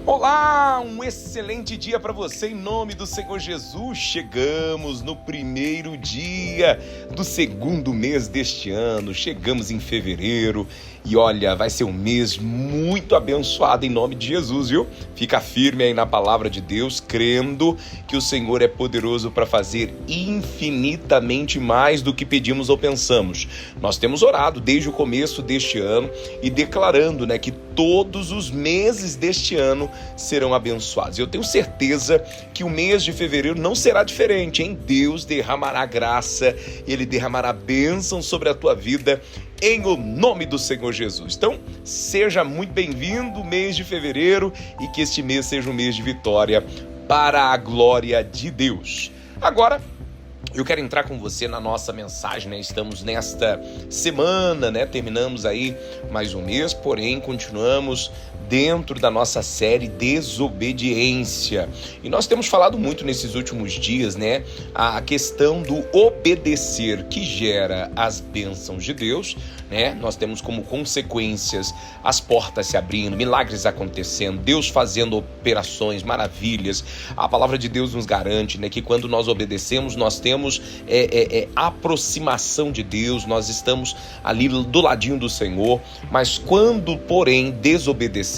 Olá, um excelente dia para você em nome do Senhor Jesus. Chegamos no primeiro dia do segundo mês deste ano, chegamos em fevereiro e olha, vai ser um mês muito abençoado em nome de Jesus, viu? Fica firme aí na palavra de Deus, crendo que o Senhor é poderoso para fazer infinitamente mais do que pedimos ou pensamos. Nós temos orado desde o começo deste ano e declarando, que todos os meses deste ano serão abençoados. Eu tenho certeza que o mês de fevereiro não será diferente, hein? Deus derramará graça, Ele derramará bênção sobre a tua vida em o nome do Senhor Jesus. Então, seja muito bem-vindo, mês de fevereiro, e que este mês seja um mês de vitória para a glória de Deus. Agora, eu quero entrar com você na nossa mensagem, Estamos nesta semana, Terminamos aí mais um mês, porém continuamos dentro da nossa série Desobediência. E nós temos falado muito nesses últimos dias, a questão do obedecer que gera as bênçãos de Deus, Nós temos como consequências as portas se abrindo, milagres acontecendo, Deus fazendo operações, maravilhas. A palavra de Deus nos garante, que quando nós obedecemos, nós temos aproximação de Deus, nós estamos ali do ladinho do Senhor, mas quando, porém, desobedecemos,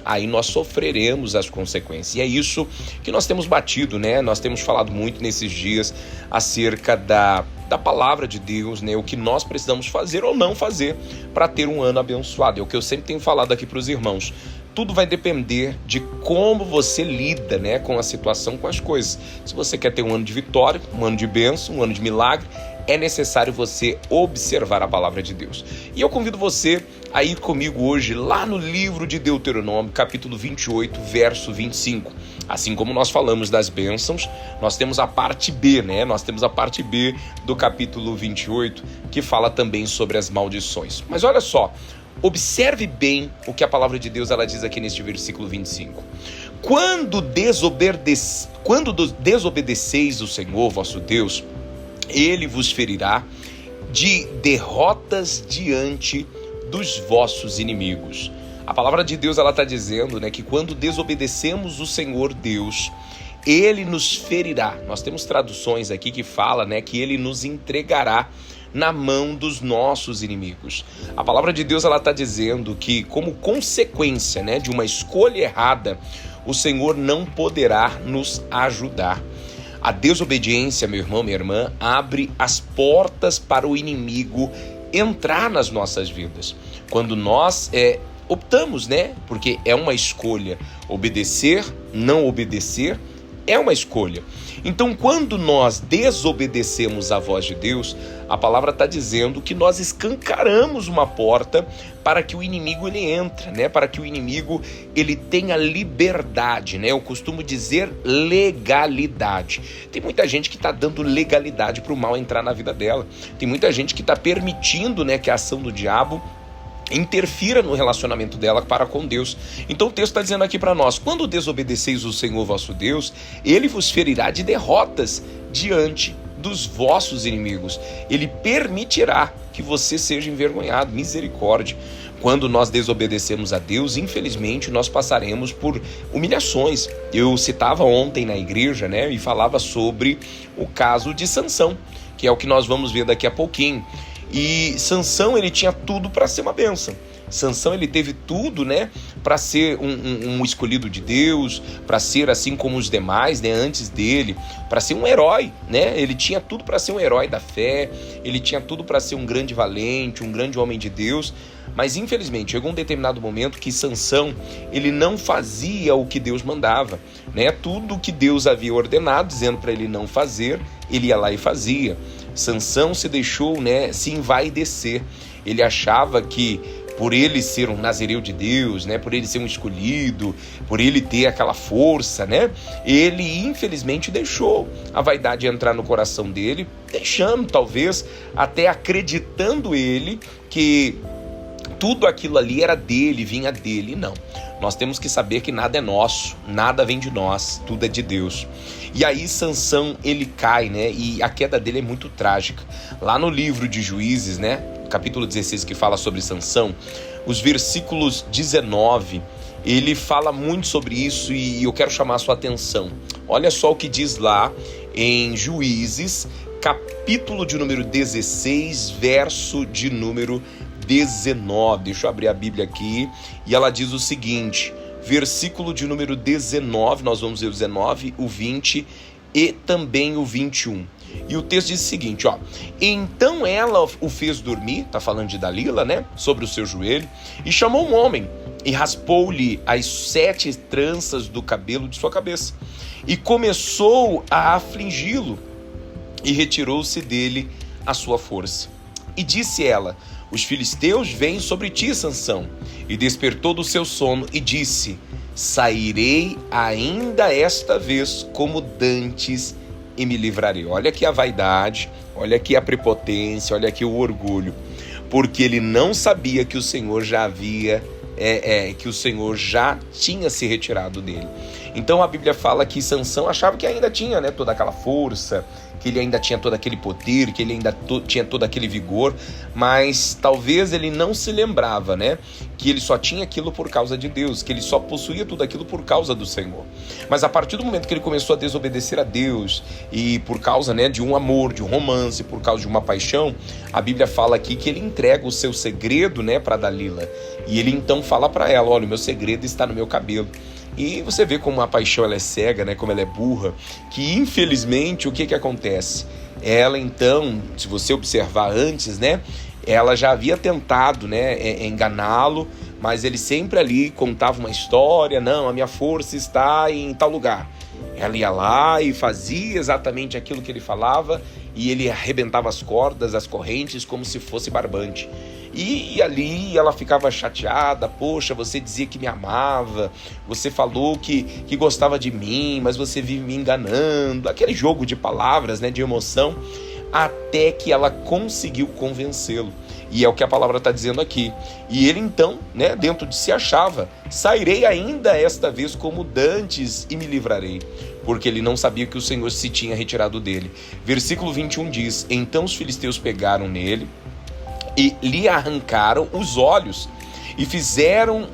aí nós sofreremos as consequências. E é isso que nós temos batido, Nós temos falado muito nesses dias acerca da palavra de Deus, o que nós precisamos fazer ou não fazer para ter um ano abençoado. É o que eu sempre tenho falado aqui para os irmãos. Tudo vai depender de como você lida, com a situação, com as coisas. Se você quer ter um ano de vitória, um ano de bênção, um ano de milagre, é necessário você observar a palavra de Deus. E eu convido você a ir comigo hoje lá no livro de Deuteronômio, capítulo 28, verso 25. Assim como nós falamos das bênçãos, nós temos a parte B, Nós temos a parte B do capítulo 28, que fala também sobre as maldições. Mas olha só, observe bem o que a palavra de Deus ela diz aqui neste versículo 25. Quando desobedeceis o Senhor, vosso Deus, Ele vos ferirá de derrotas diante dos vossos inimigos. A palavra de Deus ela está dizendo, que quando desobedecemos o Senhor Deus, Ele nos ferirá. Nós temos traduções aqui que fala, que Ele nos entregará na mão dos nossos inimigos. A palavra de Deus ela está dizendo que, como consequência, de uma escolha errada, o Senhor não poderá nos ajudar. A desobediência, meu irmão, minha irmã, abre as portas para o inimigo entrar nas nossas vidas. Quando nós optamos, porque é uma escolha. Obedecer, não obedecer, é uma escolha. Então, quando nós desobedecemos a voz de Deus, a palavra está dizendo que nós escancaramos uma porta para que o inimigo ele entre, para que o inimigo ele tenha liberdade, Eu costumo dizer legalidade. Tem muita gente que está dando legalidade para o mal entrar na vida dela. Tem muita gente que está permitindo, que a ação do diabo interfira no relacionamento dela para com Deus. Então o texto está dizendo aqui para nós: quando desobedeceis o Senhor vosso Deus, Ele vos ferirá de derrotas diante dos vossos inimigos. Ele permitirá que você seja envergonhado. Misericórdia. Quando nós desobedecemos a Deus, infelizmente, nós passaremos por humilhações. Eu citava ontem na igreja, e falava sobre o caso de Sansão, que é o que nós vamos ver daqui a pouquinho. E Sansão, ele tinha tudo para ser uma bênção. Sansão, ele teve tudo, para ser um escolhido de Deus, para ser assim como os demais, antes dele, para ser um herói, Ele tinha tudo para ser um herói da fé, ele tinha tudo para ser um grande valente, um grande homem de Deus. Mas infelizmente chegou um determinado momento que Sansão, ele não fazia o que Deus mandava, Tudo o que Deus havia ordenado, dizendo para ele não fazer, ele ia lá e fazia. Sansão se deixou, se envaidecer. Ele achava que por ele ser um nazireu de Deus, por ele ser um escolhido, por ele ter aquela força, ele infelizmente deixou a vaidade entrar no coração dele, deixando talvez até acreditando ele que tudo aquilo ali era dele, vinha dele. Não, nós temos que saber que nada é nosso, nada vem de nós, tudo é de Deus. E aí Sansão, ele cai, e a queda dele é muito trágica. Lá no livro de Juízes, capítulo 16, que fala sobre Sansão, os versículos 19 ele fala muito sobre isso e eu quero chamar a sua atenção. Olha só o que diz lá em Juízes, capítulo de número 16, verso de número 19. Deixa eu abrir a Bíblia aqui e ela diz o seguinte, versículo de número 19, nós vamos ver o 19, o 20 e também o 21. E o texto diz o seguinte, ó: então ela o fez dormir, tá falando de Dalila, né, sobre o seu joelho, e chamou um homem e raspou-lhe as 7 tranças do cabelo de sua cabeça e começou a afligi-lo e retirou-se dele a sua força. E disse ela: os filisteus vêm sobre ti, Sansão. E despertou do seu sono e disse: sairei ainda esta vez como dantes e me livrarei. Olha aqui a vaidade, olha aqui a prepotência, olha aqui o orgulho, porque ele não sabia que o Senhor já havia, que o Senhor já tinha se retirado dele. Então a Bíblia fala que Sansão achava que ainda tinha, né, toda aquela força, que ele ainda tinha todo aquele poder, que ele ainda tinha todo aquele vigor, mas talvez ele não se lembrava, né, que ele só tinha aquilo por causa de Deus, que ele só possuía tudo aquilo por causa do Senhor. Mas a partir do momento que ele começou a desobedecer a Deus, e por causa, né, de um amor, de um romance, por causa de uma paixão, a Bíblia fala aqui que ele entrega o seu segredo, né, para Dalila, e ele então fala para ela: olha, o meu segredo está no meu cabelo. E você vê como a paixão ela é cega, né? Como ela é burra, que infelizmente o que acontece? Ela então, se você observar antes, né? Ela já havia tentado, né, enganá-lo, mas ele sempre ali contava uma história: não, a minha força está em tal lugar. Ela ia lá e fazia exatamente aquilo que ele falava e ele arrebentava as cordas, as correntes, como se fosse barbante. E ali ela ficava chateada: poxa, você dizia que me amava, você falou que gostava de mim, mas você vive me enganando. Aquele jogo de palavras, né, de emoção, até que ela conseguiu convencê-lo. E é o que a palavra está dizendo aqui. E ele então, né, dentro de si achava: sairei ainda esta vez como dantes e me livrarei. Porque ele não sabia que o Senhor se tinha retirado dele. Versículo 21 diz: então os filisteus pegaram nele e lhe arrancaram os olhos e fizeram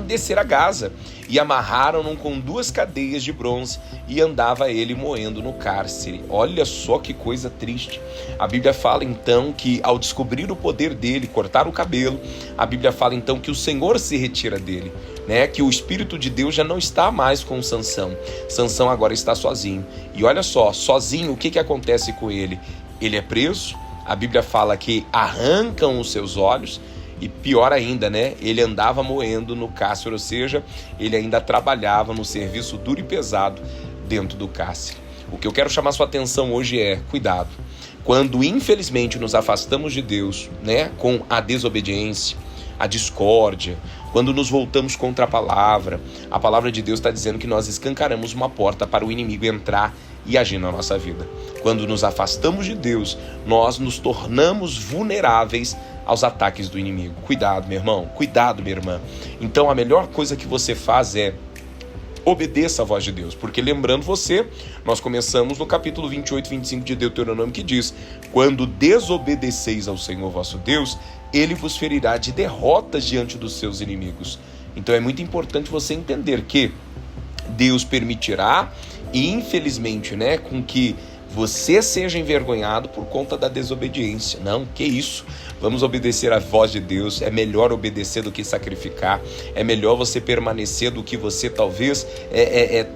descer a Gaza e amarraram-no com 2 cadeias de bronze e andava ele moendo no cárcere. Olha só que coisa triste. A Bíblia fala então que ao descobrir o poder dele, cortar o cabelo, a Bíblia fala então que o Senhor se retira dele, né? Que o Espírito de Deus já não está mais com Sansão. Sansão agora está sozinho. E olha só, sozinho, o que acontece com ele? Ele é preso. A Bíblia fala que arrancam os seus olhos e pior ainda, né? Ele andava moendo no cárcere, ou seja, ele ainda trabalhava no serviço duro e pesado dentro do cárcere. O que eu quero chamar sua atenção hoje é: cuidado. Quando infelizmente nos afastamos de Deus, né, com a desobediência, a discórdia, quando nos voltamos contra a palavra de Deus está dizendo que nós escancaramos uma porta para o inimigo entrar e agir na nossa vida. Quando nos afastamos de Deus, nós nos tornamos vulneráveis aos ataques do inimigo. Cuidado, meu irmão, cuidado, minha irmã. Então a melhor coisa que você faz é: obedeça a voz de Deus, porque lembrando você, nós começamos no capítulo 28, 25 de Deuteronômio, que diz: quando desobedeceis ao Senhor vosso Deus, ele vos ferirá de derrotas diante dos seus inimigos. Então é muito importante você entender que Deus permitirá, e infelizmente, né, com que você seja envergonhado por conta da desobediência. Não, que isso? Vamos obedecer à voz de Deus. É melhor obedecer do que sacrificar. É melhor você permanecer do que você talvez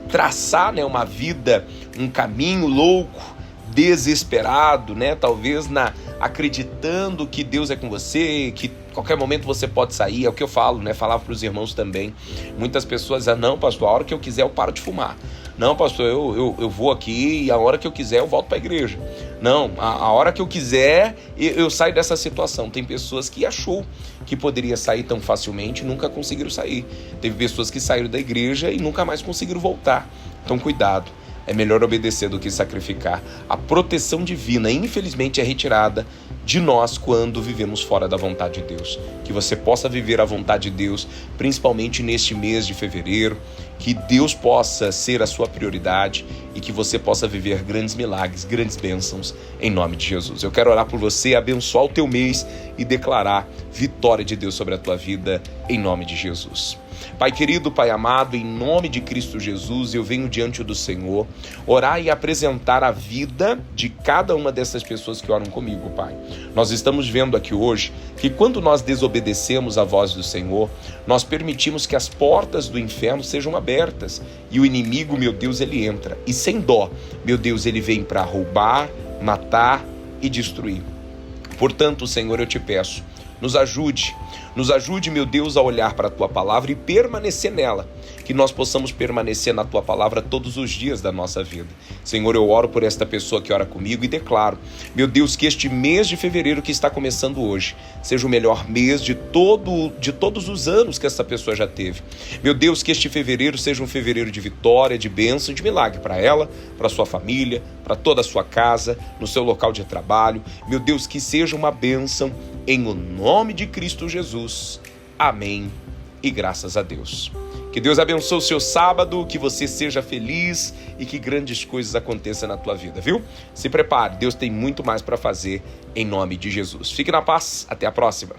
traçar, né, uma vida, um caminho louco, desesperado, né? Talvez acreditando que Deus é com você, que qualquer momento você pode sair. É o que eu falo, né? Falava para os irmãos também. Muitas pessoas dizem: não, pastor, a hora que eu quiser eu paro de fumar. Não, pastor, eu vou aqui e a hora que eu quiser eu volto para a igreja. Não, a hora que eu quiser eu saio dessa situação. Tem pessoas que achou que poderia sair tão facilmente e nunca conseguiram sair. Teve pessoas que saíram da igreja e nunca mais conseguiram voltar. Então cuidado, é melhor obedecer do que sacrificar. A proteção divina, infelizmente, é retirada de nós quando vivemos fora da vontade de Deus. Que você possa viver a vontade de Deus, principalmente neste mês de fevereiro, que Deus possa ser a sua prioridade e que você possa viver grandes milagres, grandes bênçãos, em nome de Jesus. Eu quero orar por você, abençoar o teu mês e declarar vitória de Deus sobre a tua vida, em nome de Jesus. Pai querido, Pai amado, em nome de Cristo Jesus, eu venho diante do Senhor orar e apresentar a vida de cada uma dessas pessoas que oram comigo, Pai. Nós estamos vendo aqui hoje que quando nós desobedecemos a voz do Senhor, nós permitimos que as portas do inferno sejam abertas e o inimigo, meu Deus, ele entra e sem dó, meu Deus, ele vem para roubar, matar e destruir. Portanto, Senhor, eu te peço, nos ajude, meu Deus, a olhar para a Tua Palavra e permanecer nela, que nós possamos permanecer na Tua Palavra todos os dias da nossa vida. Senhor, eu oro por esta pessoa que ora comigo e declaro, meu Deus, que este mês de fevereiro que está começando hoje, seja o melhor mês de todos os anos que essa pessoa já teve. Meu Deus, que este fevereiro seja um fevereiro de vitória, de bênção, de milagre para ela, para sua família, para toda a sua casa, no seu local de trabalho. Meu Deus, que seja uma bênção em o nome de Cristo Jesus. Amém e graças a Deus. Que Deus abençoe o seu sábado, que você seja feliz e que grandes coisas aconteçam na tua vida, viu? Se prepare, Deus tem muito mais para fazer em nome de Jesus. Fique na paz, até a próxima.